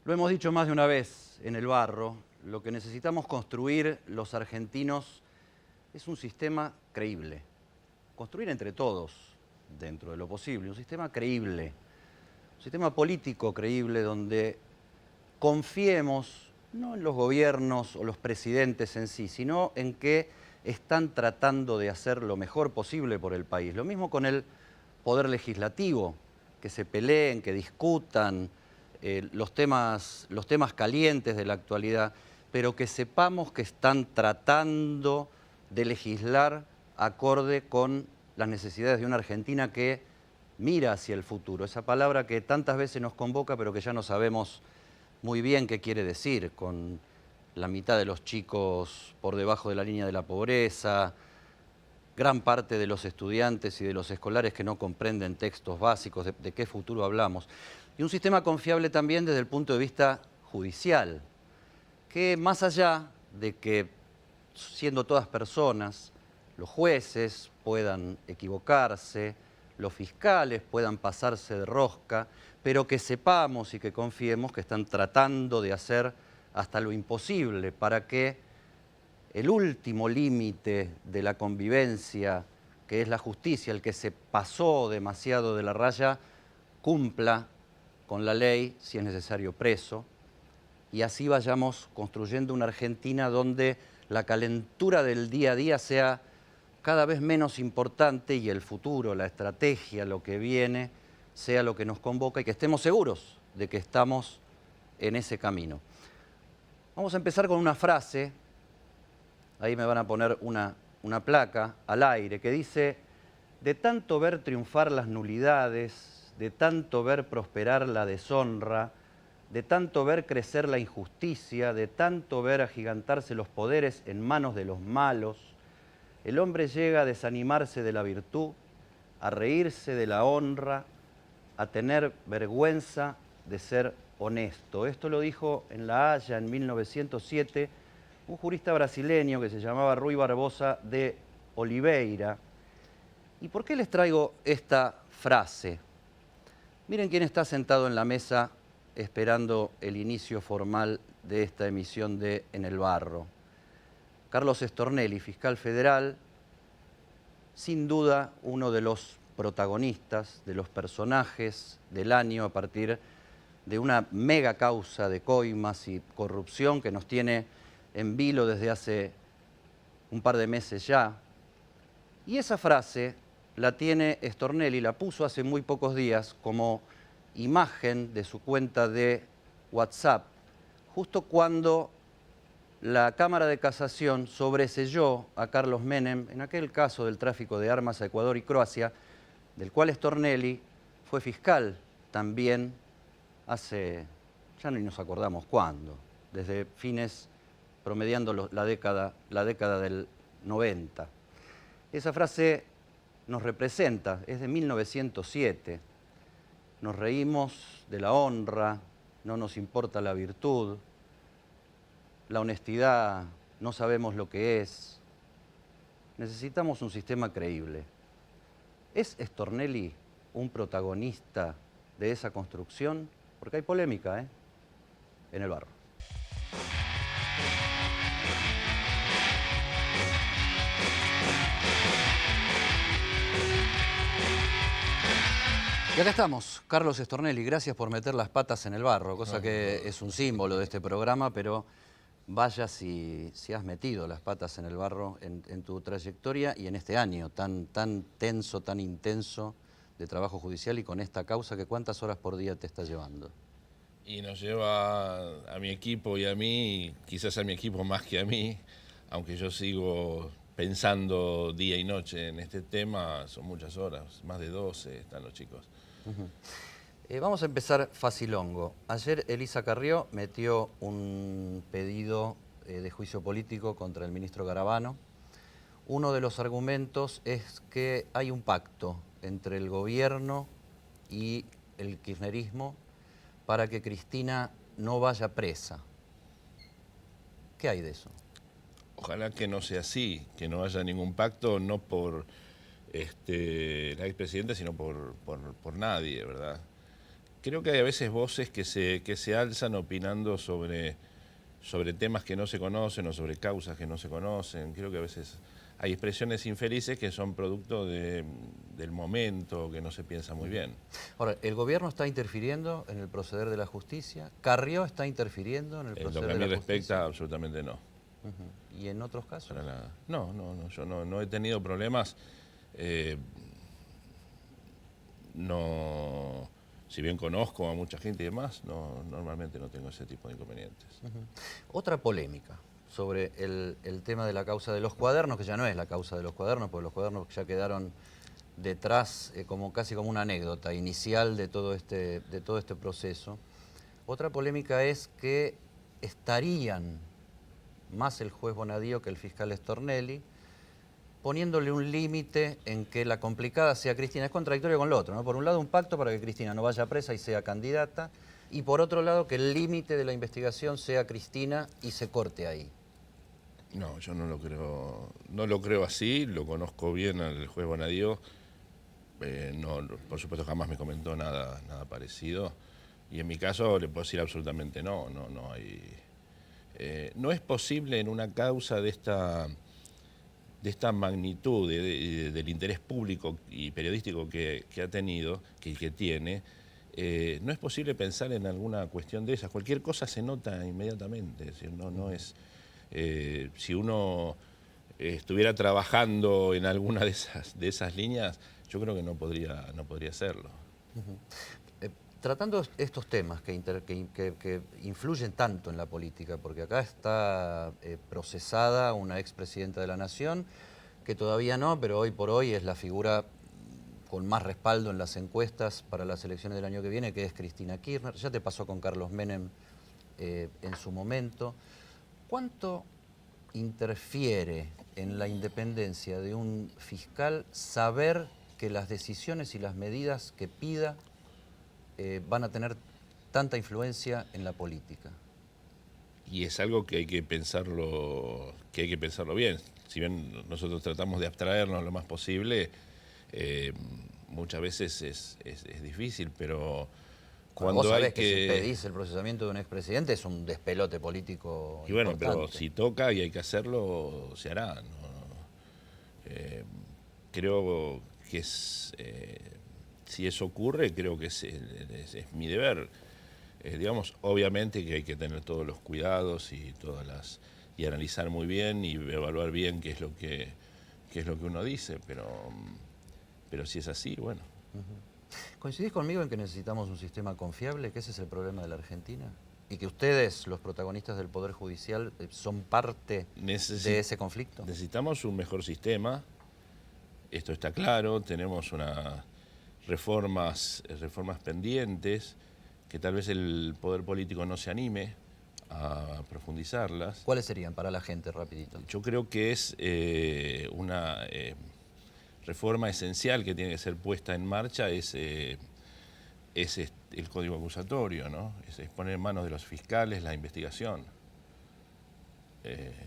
Lo hemos dicho más de una vez en el barro, lo que necesitamos construir los argentinos es un sistema creíble. Construir entre todos, dentro de lo posible, un sistema creíble, un sistema político creíble donde confiemos no en los gobiernos o los presidentes en sí, sino en que están tratando de hacer lo mejor posible por el país. Lo mismo con el poder legislativo, que se peleen, que discutan los temas calientes de la actualidad, pero que sepamos que están tratando de legislar acorde con las necesidades de una Argentina que mira hacia el futuro. Esa palabra que tantas veces nos convoca, pero que ya no sabemos muy bien qué quiere decir, con la mitad de los chicos por debajo de la línea de la pobreza, gran parte de los estudiantes y de los escolares que no comprenden textos básicos, de qué futuro hablamos. Y un sistema confiable también desde el punto de vista judicial, que más allá de que, siendo todas personas, los jueces puedan equivocarse, los fiscales puedan pasarse de rosca, pero que sepamos y que confiemos que están tratando de hacer hasta lo imposible para que el último límite de la convivencia, que es la justicia, el que se pasó demasiado de la raya, cumpla con la ley, si es necesario preso, y así vayamos construyendo una Argentina donde la calentura del día a día sea cada vez menos importante y el futuro, la estrategia, lo que viene, sea lo que nos convoca y que estemos seguros de que estamos en ese camino. Vamos a empezar con una frase, ahí me van a poner una placa al aire, que dice: de tanto ver triunfar las nulidades, de tanto ver prosperar la deshonra, de tanto ver crecer la injusticia, de tanto ver agigantarse los poderes en manos de los malos, el hombre llega a desanimarse de la virtud, a reírse de la honra, a tener vergüenza de ser honesto. Esto lo dijo en La Haya en 1907 un jurista brasileño que se llamaba Rui Barbosa de Oliveira. ¿Y por qué les traigo esta frase? Miren quién está sentado en la mesa esperando el inicio formal de esta emisión de En el Barro. Carlos Stornelli, fiscal federal, sin duda uno de los protagonistas, de los personajes del año a partir de una mega causa de coimas y corrupción que nos tiene en vilo desde hace un par de meses ya. Y esa frase la tiene Stornelli, la puso hace muy pocos días como imagen de su cuenta de WhatsApp, justo cuando la Cámara de Casación sobreseyó a Carlos Menem en aquel caso del tráfico de armas a Ecuador y Croacia, del cual Stornelli fue fiscal también hace, ya ni nos acordamos cuándo, desde fines, promediando la década del 90. Esa frase nos representa, es de 1907. Nos reímos de la honra, no nos importa la virtud, la honestidad no sabemos lo que es. Necesitamos un sistema creíble. ¿Es Stornelli un protagonista de esa construcción? Porque hay polémica, en el barro. Y acá estamos, Carlos Stornelli, gracias por meter las patas en el barro, cosa que es un símbolo de este programa, pero vaya si has metido las patas en el barro en tu trayectoria y en este año tan tenso, tan intenso de trabajo judicial y con esta causa que ¿cuántas horas por día te está llevando? Y nos lleva a mi equipo y a mí, quizás a mi equipo más que a mí, aunque yo sigo pensando día y noche en este tema, son muchas horas, más de 12 están los chicos. Vamos a empezar facilongo. Ayer Elisa Carrió metió un pedido de juicio político contra el ministro Garabano. Uno de los argumentos es que hay un pacto entre el gobierno y el kirchnerismo para que Cristina no vaya presa. ¿Qué hay de eso? Ojalá que no sea así, que no haya ningún pacto, no por la expresidenta, sino por nadie, ¿verdad? Creo que hay a veces voces que se alzan opinando sobre temas que no se conocen o sobre causas que no se conocen. Creo que a veces hay expresiones infelices que son producto del momento, que no se piensa muy bien. Ahora, ¿el gobierno está interfiriendo en el proceder de la justicia? ¿Carrió está interfiriendo en el En lo que proceder a de mí la respecta, justicia? absolutamente no. ¿Y en otros casos? Para nada. No, yo no he tenido problemas. No, si bien conozco a mucha gente y demás, normalmente no tengo ese tipo de inconvenientes. Otra polémica sobre el tema de la causa de los cuadernos, que ya no es la causa de los cuadernos, porque los cuadernos ya quedaron detrás casi como una anécdota inicial de todo este proceso. Otra polémica es que estarían más el juez Bonadío que el fiscal Stornelli, poniéndole un límite en que la complicada sea Cristina. Es contradictorio con lo otro, ¿no? Por un lado, un pacto para que Cristina no vaya presa y sea candidata, y por otro lado, que el límite de la investigación sea Cristina y se corte ahí. No, yo no lo creo así, lo conozco bien al juez Bonadío, por supuesto jamás me comentó nada parecido, y en mi caso le puedo decir absolutamente no hay... no es posible en una causa de esta magnitud del interés público y periodístico que ha tenido, que tiene, no es posible pensar en alguna cuestión de esas. Cualquier cosa se nota inmediatamente. Es decir, no es, si uno estuviera trabajando en alguna de esas líneas, yo creo que no podría hacerlo. Tratando estos temas que influyen tanto en la política, porque acá está procesada una expresidenta de la Nación, que todavía no, pero hoy por hoy es la figura con más respaldo en las encuestas para las elecciones del año que viene, que es Cristina Kirchner. Ya te pasó con Carlos Menem en su momento. ¿Cuánto interfiere en la independencia de un fiscal saber que las decisiones y las medidas que pida van a tener tanta influencia en la política? Y es algo que hay que pensarlo bien. Si bien nosotros tratamos de abstraernos lo más posible, muchas veces es difícil, pero cuando vos hay sabés que si que... pedís el procesamiento de un expresidente es un despelote político Y bueno, importante. pero si toca y hay que hacerlo, se hará, ¿no? Creo que si eso ocurre, creo que es mi deber. Digamos, obviamente que hay que tener todos los cuidados y analizar muy bien y evaluar bien qué es lo que uno dice, pero si es así, bueno. ¿Coincidís conmigo en que necesitamos un sistema confiable, que ese es el problema de la Argentina? Y que ustedes, los protagonistas del Poder Judicial, son parte de ese conflicto. Necesitamos un mejor sistema, esto está claro, tenemos reformas pendientes, que tal vez el poder político no se anime a profundizarlas. ¿Cuáles serían para la gente, rapidito? Yo creo que es una reforma esencial que tiene que ser puesta en marcha, es el código acusatorio, ¿no? Es poner en manos de los fiscales la investigación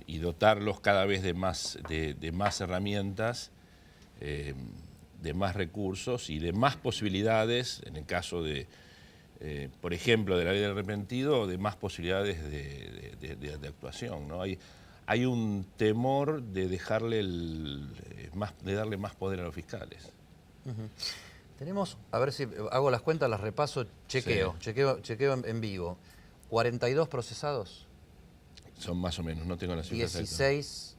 y dotarlos cada vez de más herramientas, de más recursos y de más posibilidades, en el caso de, por ejemplo, de la ley del arrepentido, de más posibilidades de actuación, ¿no? Hay un temor de darle más poder a los fiscales. Tenemos, a ver si hago las cuentas, las repaso, chequeo en vivo. 42 procesados. Son más o menos, no tengo la cifra exacta. 16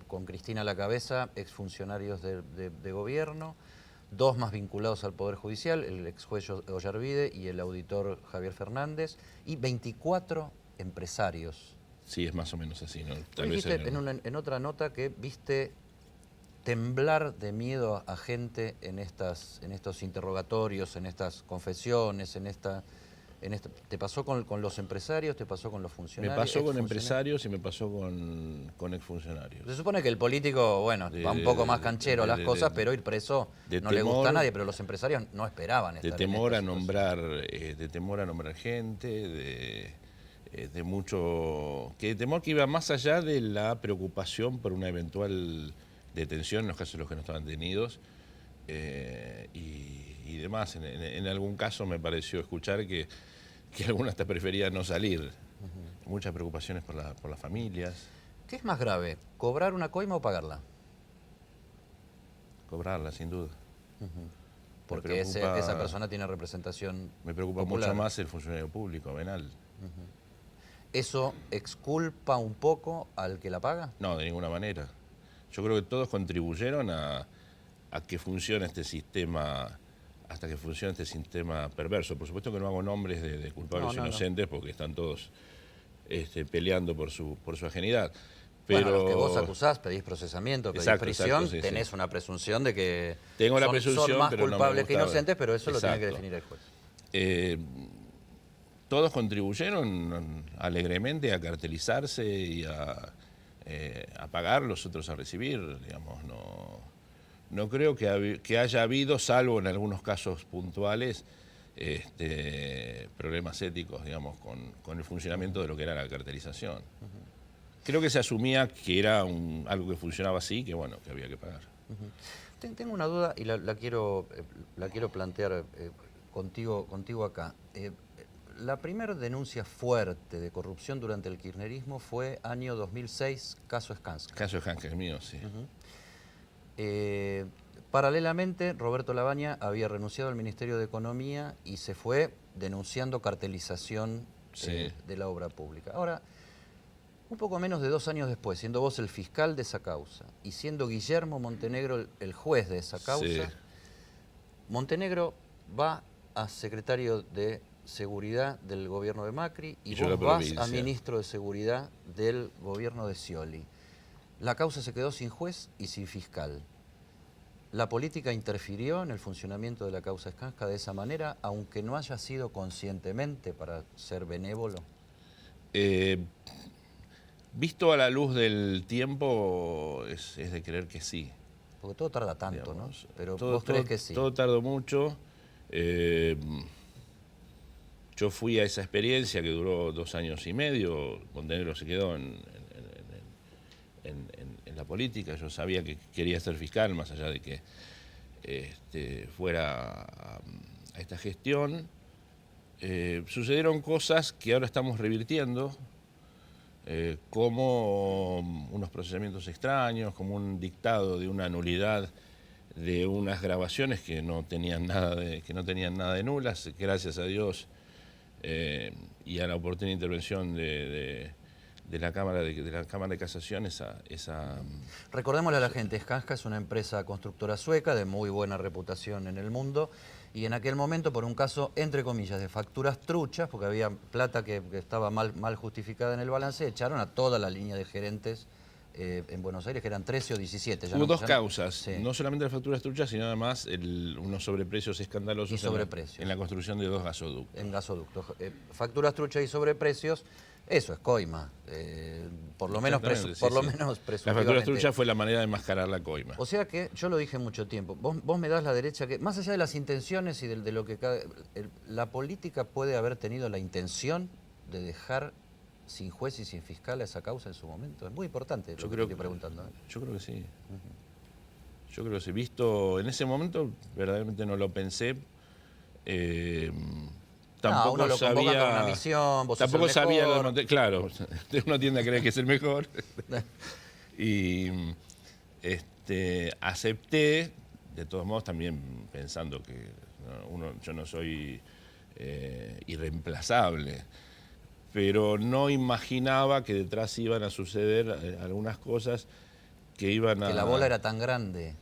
con Cristina a la cabeza, exfuncionarios de gobierno, 2 más vinculados al Poder Judicial, el ex juez Ollarvide y el auditor Javier Fernández, y 24 empresarios. Sí, es más o menos así, ¿no? Tal vez en otra nota que viste temblar de miedo a gente en estos interrogatorios, en estas confesiones, ¿te pasó con los empresarios? ¿Te pasó con los funcionarios? Me pasó con empresarios y me pasó con exfuncionarios. Se supone que el político, bueno, va un poco más canchero a las cosas, pero ir preso no le gusta a nadie, pero los empresarios no esperaban estar de temor a nombrar gente, de mucho temor que iba más allá de la preocupación por una eventual detención en los casos en los que no estaban detenidos, y y demás. En algún caso me pareció escuchar que algunos hasta preferían no salir. Muchas preocupaciones por las familias. ¿Qué es más grave, cobrar una coima o pagarla? Cobrarla, sin duda. Porque esa persona tiene representación Me preocupa popular. mucho más el funcionario público, venal. ¿Eso exculpa un poco al que la paga? No, de ninguna manera. Yo creo que todos contribuyeron a que funcione este sistema, hasta que funcione este sistema perverso. Por supuesto que no hago nombres de culpables inocentes porque están todos peleando por su ajenidad. Pero bueno, los que vos acusás, pedís procesamiento, pedís prisión, sí, tenés una presunción de que son más culpables que inocentes, pero eso lo tiene que definir el juez. Todos contribuyeron alegremente a cartelizarse y a pagar, los otros a recibir, digamos. No creo que haya habido, salvo en algunos casos puntuales, problemas éticos, digamos, con el funcionamiento de lo que era la cartelización. Creo que se asumía que era algo que funcionaba así, que bueno, que había que pagar. Tengo una duda y la quiero plantear contigo acá. La primera denuncia fuerte de corrupción durante el kirchnerismo fue año 2006, caso Skanska. Caso Skanska, el mío, sí. Paralelamente, Roberto Labaña había renunciado al Ministerio de Economía y se fue denunciando cartelización de la obra pública. Ahora, un poco menos de 2 años después, siendo vos el fiscal de esa causa y siendo Guillermo Montenegro el juez de esa causa, Montenegro va a secretario de Seguridad del gobierno de Macri y vos vas a ministro de Seguridad del gobierno de Scioli. La causa se quedó sin juez y sin fiscal. ¿La política interfirió en el funcionamiento de la causa Skanska de esa manera, aunque no haya sido conscientemente para ser benévolo? Visto a la luz del tiempo, es de creer que sí. Porque todo tarda tanto, digamos, ¿no? Pero vos crees que sí. Todo tardó mucho. Yo fui a esa experiencia que duró 2 años y medio. Montenegro se quedó en la política. Yo sabía que quería ser fiscal, más allá de que fuera a esta gestión. Sucedieron cosas que ahora estamos revirtiendo, como unos procesamientos extraños, como un dictado de una nulidad de unas grabaciones que no tenían nada de nulas, gracias a Dios y a la oportuna intervención de la Cámara de Casación. Recordémosle a la gente, Skanska es una empresa constructora sueca de muy buena reputación en el mundo, y en aquel momento, por un caso, entre comillas, de facturas truchas, porque había plata que estaba mal justificada en el balance, echaron a toda la línea de gerentes en Buenos Aires, que eran 13 o 17. Hubo dos causas, no solamente las facturas truchas, sino además unos sobreprecios escandalosos en la construcción de 2 gasoductos. En gasoductos. Facturas truchas y sobreprecios. Eso es coima, por lo menos presuntivamente. La factura trucha fue la manera de enmascarar la coima. O sea que, yo lo dije mucho tiempo, vos me das la derecha que, más allá de las intenciones y de lo que la política puede haber tenido la intención de dejar sin juez y sin fiscal a esa causa en su momento. Es muy importante lo que estoy preguntando. Yo creo que sí. Yo creo que sí. Visto en ese momento, verdaderamente no lo pensé. Tampoco uno lo sabía con una misión, vos tampoco sos el sabía mejor. Claro, uno tiende a creer que es el mejor. Y acepté, de todos modos, también pensando que yo no soy irreemplazable, pero no imaginaba que detrás iban a suceder algunas cosas que iban a... Que la bola era tan grande.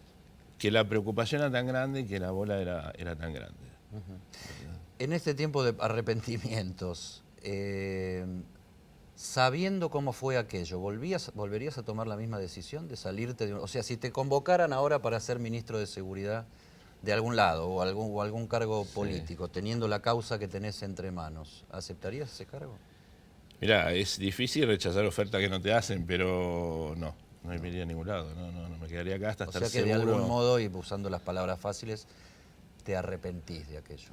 Que la preocupación era tan grande y que la bola era tan grande. En este tiempo de arrepentimientos, sabiendo cómo fue aquello, ¿volverías a tomar la misma decisión de salirte de... O sea, si te convocaran ahora para ser ministro de Seguridad de algún lado o algún cargo político, teniendo la causa que tenés entre manos, ¿aceptarías ese cargo? Mirá, es difícil rechazar ofertas que no te hacen, pero no me iría a ningún lado, no me quedaría acá hasta estar seguro. O sea que de algún modo, y usando las palabras fáciles, te arrepentís de aquello.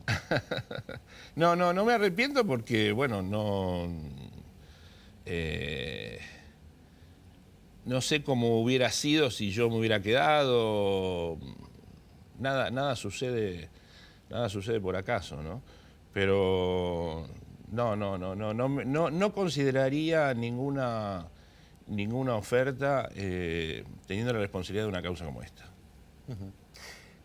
No me arrepiento porque, bueno, no sé cómo hubiera sido si yo me hubiera quedado. Nada sucede nada sucede por acaso, ¿no? Pero no consideraría ninguna oferta teniendo la responsabilidad de una causa como esta.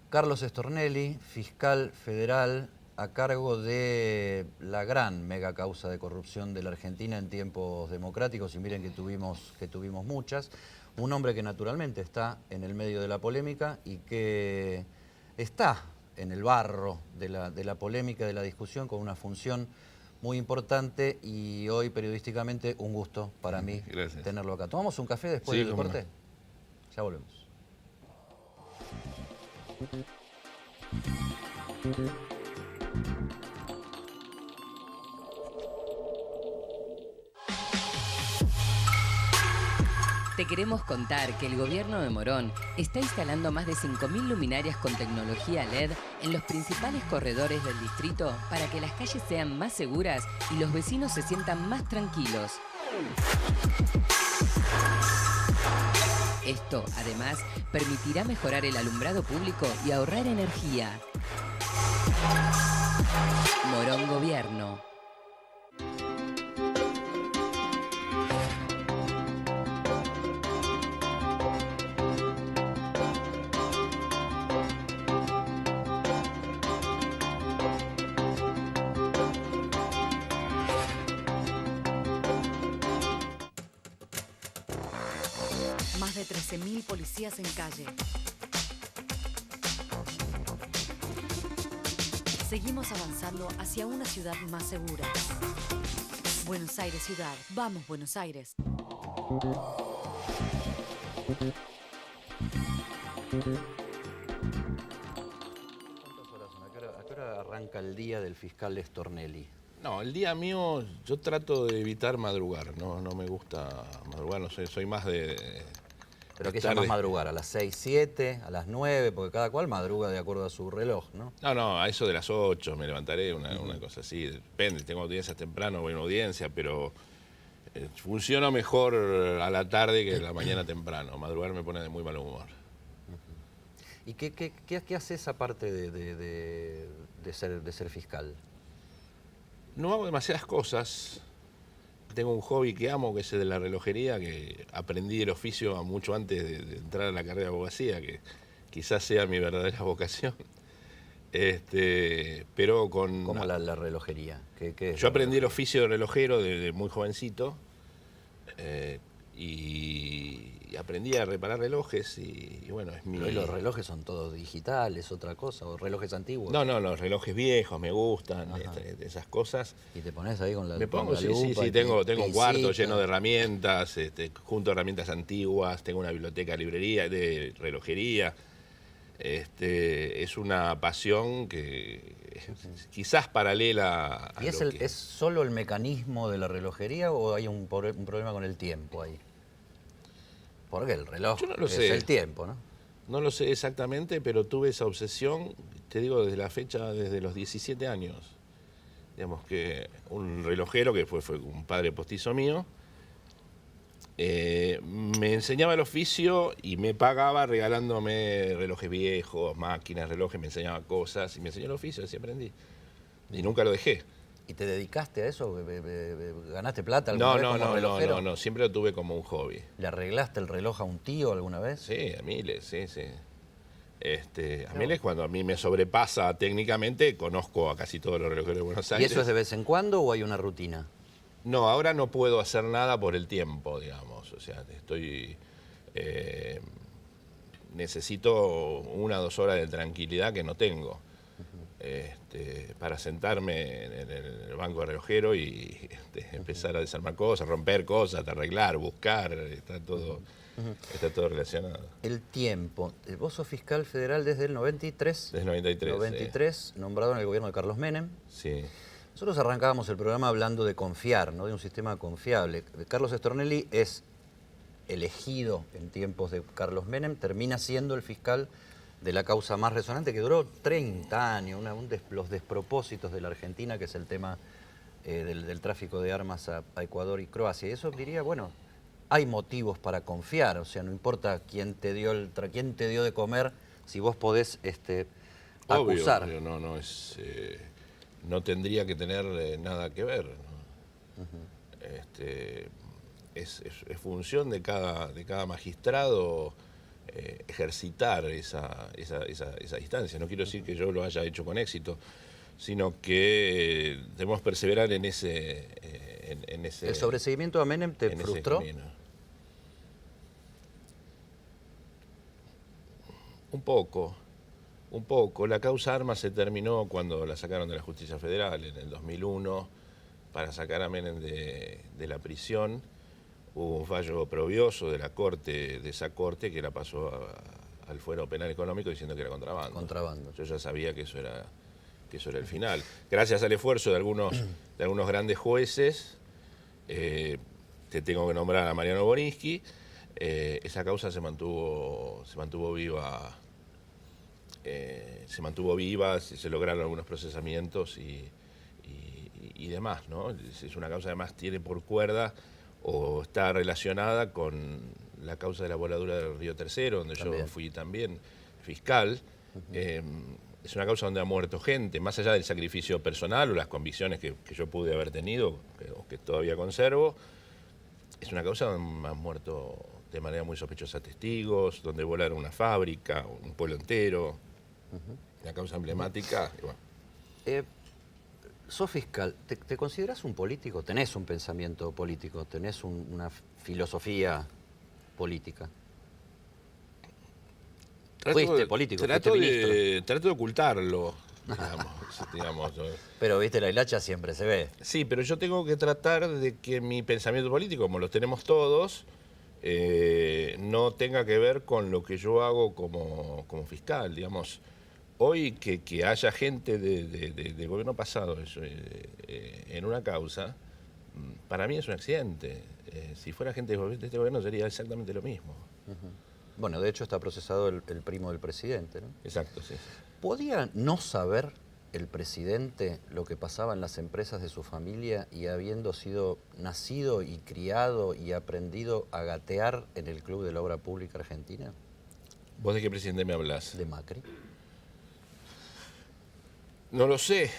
Carlos Stornelli, fiscal federal a cargo de la gran mega causa de corrupción de la Argentina en tiempos democráticos, y miren que tuvimos muchas. Un hombre que naturalmente está en el medio de la polémica y que está en el barro de la polémica, de la discusión, con una función muy importante, y hoy periodísticamente un gusto para mí tenerlo acá. ¿Tomamos un café después del corte? No. Ya volvemos. Te queremos contar que el gobierno de Morón está instalando más de 5.000 luminarias con tecnología LED en los principales corredores del distrito para que las calles sean más seguras y los vecinos se sientan más tranquilos. Esto, además, permitirá mejorar el alumbrado público y ahorrar energía. Morón Gobierno. Más de 13.000 policías en calle. Seguimos avanzando hacia una ciudad más segura. Buenos Aires ciudad. Vamos, Buenos Aires. ¿Cuántas horas son? ¿A qué hora arranca el día del fiscal Stornelli? No, el día mío yo trato de evitar madrugar, no me gusta madrugar, no sé, soy más de... ¿Pero qué llamas madrugar? ¿A las 6, 7, a las 9? Porque cada cual madruga de acuerdo a su reloj, ¿no? No, a eso de las 8 me levantaré, una cosa así, depende, tengo audiencias temprano, voy a una audiencia, pero funciona mejor a la tarde que a la mañana temprano, madrugar me pone de muy mal humor. ¿Y qué haces aparte de ser fiscal? No hago demasiadas cosas. Tengo un hobby que amo, que es el de la relojería, que aprendí el oficio mucho antes de entrar a la carrera de abogacía, que quizás sea mi verdadera vocación. Pero con... ¿Cómo la relojería? ¿Qué es? Yo aprendí el oficio de relojero desde muy jovencito y aprendí a reparar relojes y bueno, es mi... ¿Pero los relojes son todos digitales, otra cosa? ¿O relojes antiguos? No, los relojes viejos me gustan, esas cosas. ¿Y te pones ahí con la Me pongo, con la lupa, sí, tengo un cuarto lleno de herramientas, junto a herramientas antiguas, tengo una biblioteca de relojería. Es una pasión que quizás paralela a ¿Y es solo el mecanismo de la relojería o hay un problema con el tiempo ahí? Porque el reloj es el tiempo, ¿no? No lo sé exactamente, pero tuve esa obsesión, te digo, desde la fecha, desde los 17 años. Digamos que un relojero, que fue un padre postizo mío, me enseñaba el oficio y me pagaba regalándome relojes viejos, máquinas, relojes, me enseñaba cosas y me enseñó el oficio, así aprendí. Y nunca lo dejé. ¿Y te dedicaste a eso? ¿Ganaste plata alguna vez como relojero? No, siempre lo tuve como un hobby. ¿Le arreglaste el reloj a un tío alguna vez? Sí, a miles, sí. A miles, cuando a mí me sobrepasa técnicamente, conozco a casi todos los relojeros de Buenos Aires. ¿Y eso es de vez en cuando o hay una rutina? No, ahora no puedo hacer nada por el tiempo, digamos. O sea, necesito 1 o 2 horas de tranquilidad que no tengo. Para sentarme en el banco de relojero y empezar a desarmar cosas, romper cosas, arreglar, buscar, está todo relacionado. El tiempo. Vos sos fiscal federal desde el 93. Desde el 93. 93, nombrado en el gobierno de Carlos Menem. Sí. Nosotros arrancábamos el programa hablando de confiar, ¿no? De un sistema confiable. Carlos Stornelli es elegido en tiempos de Carlos Menem, termina siendo el fiscal de la causa más resonante, que duró 30 años, los despropósitos de la Argentina, que es el tema del tráfico de armas a Ecuador y Croacia. Y eso diría, bueno, hay motivos para confiar, o sea, no importa quién te dio de comer, si vos podés acusar. Obvio, no es, no tendría que tener nada que ver, ¿no? Es función de cada magistrado ejercitar esa distancia. No quiero decir que yo lo haya hecho con éxito, sino que debemos perseverar en ese... ¿El sobreseguimiento a Menem te frustró? Un poco. La causa Armas se terminó cuando la sacaron de la Justicia Federal en el 2001 para sacar a Menem de la prisión. Hubo un fallo oprobioso de la corte, de esa corte, que la pasó al fuero penal económico diciendo que era contrabando. Yo ya sabía que eso era el final. Gracias al esfuerzo de algunos grandes jueces, te tengo que nombrar a Mariano Borinsky, esa causa se mantuvo viva. Se lograron algunos procesamientos y demás, ¿no? Es una causa, además, tiene por cuerda o está relacionada con la causa de la voladura del Río Tercero, donde yo fui también fiscal. Es una causa donde ha muerto gente, más allá del sacrificio personal o las convicciones que yo pude haber tenido, o que todavía conservo. Es una causa donde han muerto de manera muy sospechosa testigos, donde volaron una fábrica, un pueblo entero. Una causa emblemática. Y bueno. Sos fiscal, ¿te considerás un político? ¿Tenés un pensamiento político? ¿Tenés una filosofía política? Fuiste político, fuiste ministro. Trato de ocultarlo, digamos. Pero, viste, la hilacha siempre se ve. Sí, pero yo tengo que tratar de que mi pensamiento político, como lo tenemos todos, no tenga que ver con lo que yo hago como fiscal, digamos. Hoy que haya gente del gobierno pasado en una causa, para mí es un accidente. Si fuera gente de este gobierno sería exactamente lo mismo. Bueno, de hecho está procesado el primo del presidente, ¿no? Exacto, sí. ¿Podía no saber el presidente lo que pasaba en las empresas de su familia y habiendo sido nacido y criado y aprendido a gatear en el Club de la Obra Pública Argentina? ¿Vos de qué presidente me hablás? De Macri. No lo sé.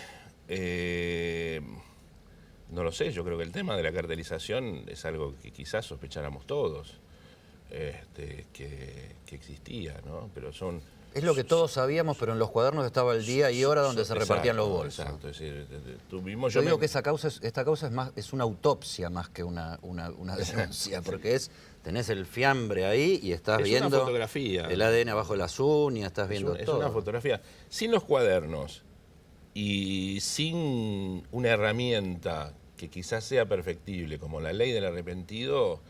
No lo sé. Yo creo que el tema de la cartelización es algo que quizás sospecháramos todos que existía, ¿no? Pero es lo que todos sabíamos, pero en los cuadernos estaba el día y hora donde se repartían los bolsos. Exacto. Es decir, yo digo que esta causa es una autopsia más que una denuncia, porque tenés el fiambre ahí y estás viendo una fotografía. El ADN abajo de las uñas, estás viendo todo. Es una fotografía. Sin los cuadernos y sin una herramienta que quizás sea perfectible, como la ley del arrepentido,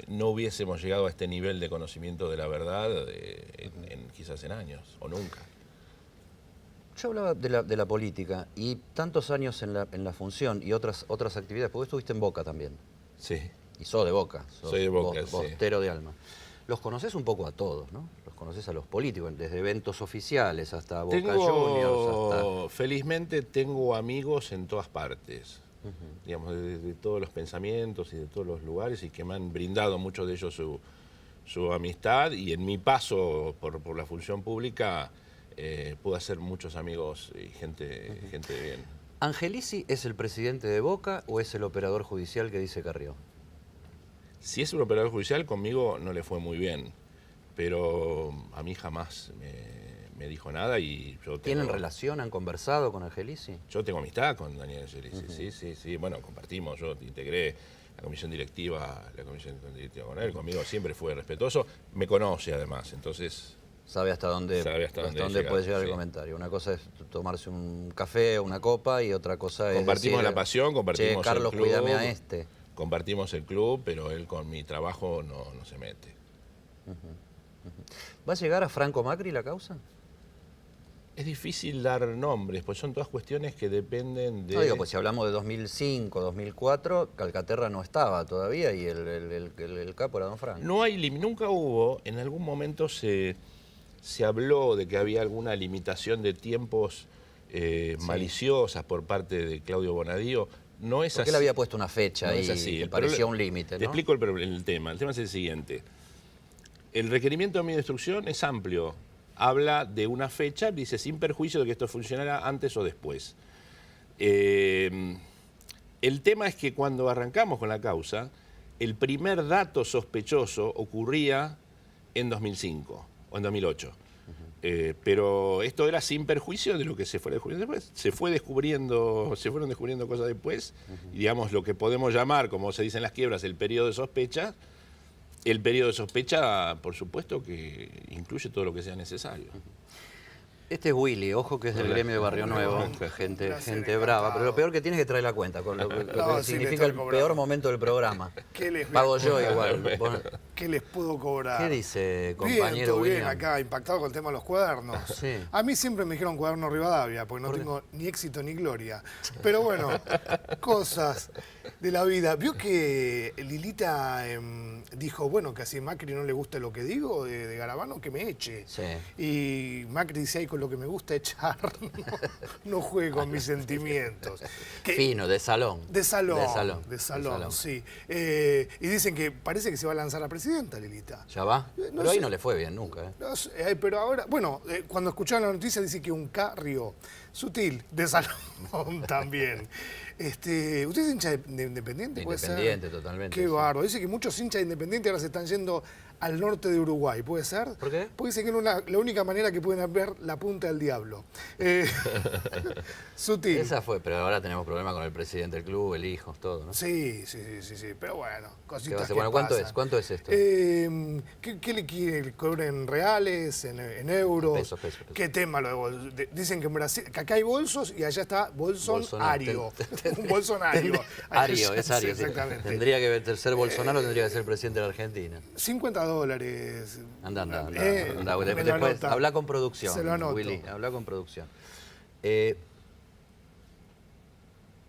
no hubiésemos llegado a este nivel de conocimiento de la verdad quizás en años, o nunca. Yo hablaba de la política y tantos años en la función y otras actividades, porque estuviste en Boca también. Sí. Y sos de Boca. Soy de Boca, sí. Bostero de alma. Los conoces un poco a todos, ¿no? Los conoces a los políticos, desde eventos oficiales hasta Boca Juniors. Felizmente tengo amigos en todas partes. Digamos, de todos los pensamientos y de todos los lugares, y que me han brindado muchos de ellos su amistad, y en mi paso por la función pública pude hacer muchos amigos y gente de bien. ¿Angelici es el presidente de Boca o es el operador judicial que dice Carrió? Si es un operador judicial, conmigo no le fue muy bien, pero a mí jamás me dijo nada y yo ¿Tienen relación? ¿Han conversado con Angelici? Yo tengo amistad con Daniel Angelici, sí. Bueno, compartimos, yo integré la comisión directiva con él, conmigo siempre fue respetuoso, me conoce además, entonces... Sabe hasta dónde puede llegar el comentario. Una cosa es tomarse un café o una copa y otra cosa es compartimos decir, la pasión, compartimos che, Carlos, el club, cuídame a este. Compartimos el club, pero él con mi trabajo no se mete. ¿Va a llegar a Franco Macri la causa? Es difícil dar nombres, pues son todas cuestiones que dependen de... No digo, pues si hablamos de 2005, 2004, Calcaterra no estaba todavía y el capo era don Franco. Nunca hubo, en algún momento se habló de que había alguna limitación de tiempos maliciosas por parte de Claudio Bonadío. No es así. Porque él había puesto una fecha no y es así. que parecía un límite, ¿no? Te explico el tema. El tema es el siguiente. El requerimiento de mi destrucción es amplio. habla de una fecha, dice sin perjuicio de que esto funcionara antes o después. El tema es que cuando arrancamos con la causa, el primer dato sospechoso ocurría en 2005 o en 2008. Pero esto era sin perjuicio de lo que se fue descubriendo después. Se fueron descubriendo cosas después. Y digamos, lo que podemos llamar, como se dice en las quiebras, el periodo de sospecha. El periodo de sospecha, por supuesto, que incluye todo lo que sea necesario. Este es Willy, ojo que es del gremio de Barrio Nuevo, gente brava, pero lo peor que tiene es que trae la cuenta, con lo que sí, significa el peor momento del programa. Pago yo igual. ¿Qué les puedo cobrar? ¿Qué dice, Bien, compañero todo bien William? acá, impactado con el tema de los cuadernos. Sí. A mí siempre me dijeron cuaderno Rivadavia, porque no tengo ni éxito ni gloria. Pero bueno, cosas de la vida. ¿Vio que Lilita dijo, bueno, que si a Macri no le gusta lo que digo de Garabano, que me eche? Sí. Y Macri dice, ay, con lo que me gusta echar, no juegue con mis sentimientos. Fino, de salón. De salón, De salón. sí. Y dicen que parece que se va a lanzar a presidenta, Lilita. ¿Ya va? No Pero ahí sé. no le fue bien nunca. No sé, pero ahora, bueno, cuando escucharon la noticia dice que un Carrio sutil, de salón también. ¿Usted es hincha de Independiente? ¿Puede ser? Independiente, totalmente. Qué sí. bárbaro. Dice que muchos hinchas de Independiente ahora se están yendo al norte de Uruguay, ¿puede ser? ¿Por qué? Porque dice que es la única manera que pueden ver la punta del diablo. Sutil. Esa fue, pero ahora tenemos problemas con el presidente del club, el hijo, todo, ¿no? Sí, pero bueno, ¿Qué va a cositas hacer? que Bueno, ¿cuánto pasan. es? ¿Cuánto es esto? ¿Qué le quiere? ¿Le cobren reales, en euros? Pesos. ¿Qué tema lo dicen que en Brasil, que acá hay bolsos y allá está Bolsonario. Un Bolsonario. Ario, es Ario. Sí. Exactamente. Tendría que ser Bolsonaro, tendría que ser presidente de la Argentina. $50. Anda. Me lo Después, anota. habla con producción, Se lo anoto. Willy, habla con producción.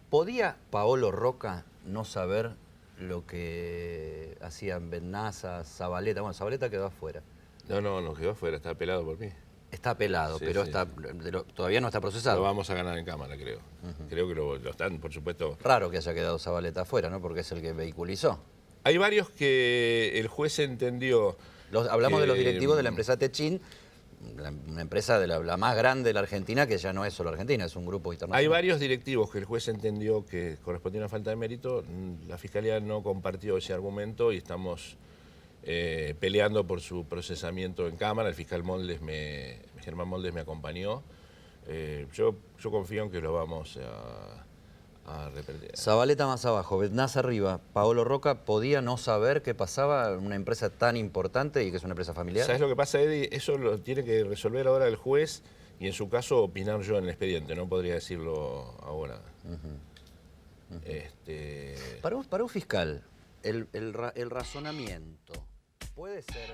¿Podía Paolo Roca no saber lo que hacían Bennaza, Zabaleta? Bueno, Zabaleta quedó afuera. No quedó afuera, está pelado por mí. Está apelado, Sí, pero sí. todavía no está procesado. Lo vamos a ganar en cámara, creo. Creo que lo están, por supuesto. Raro que haya quedado Zabaleta afuera, ¿no? Porque es el que vehiculizó. Hay varios que el juez entendió. Hablamos de los que, directivos de la empresa Techin, una empresa de la más grande de la Argentina, que ya no es solo Argentina, es un grupo internacional. Hay varios directivos que el juez entendió que correspondía a una falta de mérito. La Fiscalía no compartió ese argumento y estamos peleando por su procesamiento en cámara. El fiscal Germán Moldes me acompañó. Yo confío en que lo vamos a repetir. Zabaleta más abajo, Bennaza arriba. Paolo Roca podía no saber qué pasaba en una empresa tan importante y que es una empresa familiar. ¿Sabes lo que pasa, Eddie? Eso lo tiene que resolver ahora el juez y en su caso opinar yo en el expediente. No podría decirlo ahora. Para un fiscal, el razonamiento puede ser...